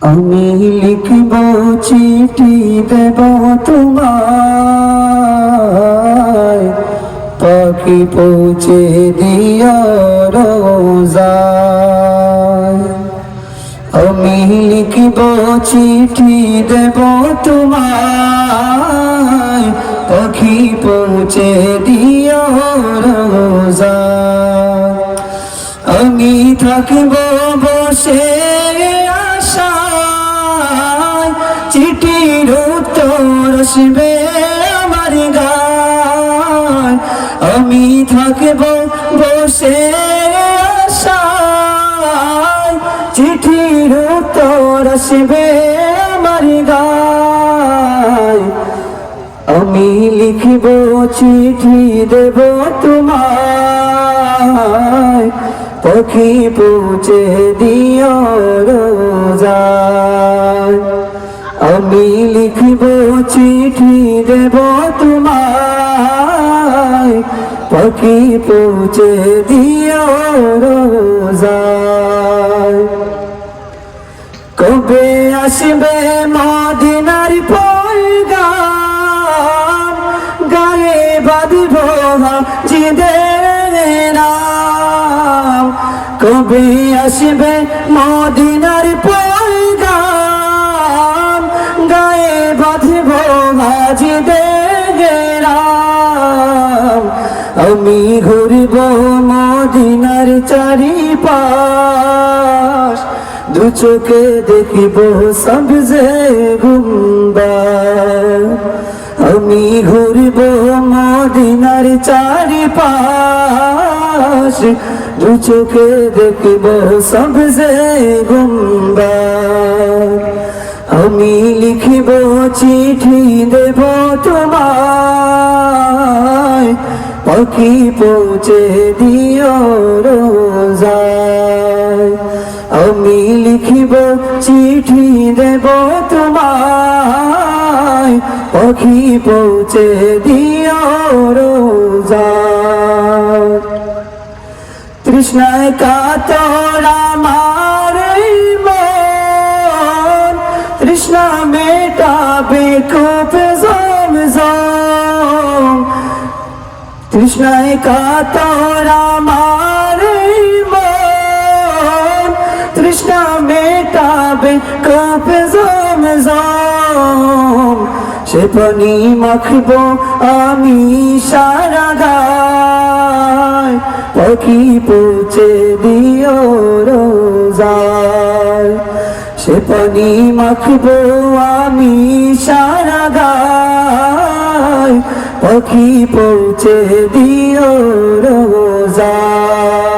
আমি লিখব চিঠি দেব তোমায়, পাখি পৌঁছে দিও রোজায়। আমি লিখব চিঠি দেব তোমায়, পাখি পৌঁছে দিও রোজায়। আমি থাকব বসে আশায়, চিঠির উত্তর আসবে আমার গায়। আমি থাকব বসে আশায়, চিঠির উত্তর আসবে আমার গায়। আমি লিখব চিঠি দেব তোমায়, পাখি পৌঁছে দিও রোজায়। আমি লিখব চিঠি দেব তোমায়, পাখি পৌঁছে দিও রোজায়। কবে আসবে মদিনার পয়গাম, গায়ে বাঁধব হাজিদের নাম। কবে আসবে মদিনার পয়গাম, গায়ে বাঁধব হাজিদের নাম। আমি ঘুরব মদিনার চারিপাশ, দু চোখে দেখিব সবজে গুম্বাদ। আমি ঘুরব মদিনার চারিপাশ, দু চোখে দেখিব সবজে গুম্বাদ। আমি লিখিব চিঠি দেব তোমায়, পাখি পৌঁছে দিও রোজায়। আমি লিখিব চিঠি দেব তোমায়, পাখি পৌঁছে দিও রোজায়। তৃষ্ণায় কাতর আমার মন, তৃষ্ণা মেটাবে কূপে জমজম। তৃষ্ণায় কাতর আমার মন, তৃষ্ণা মেটাবে কূপে জমজম। সে পানি মাখব আমি সারা গায়, পাখি পৌঁছে দিও রোজায়। সে পানি মাখব আমি সারা গায়, পাখি পৌঁছে দিও রোজায়।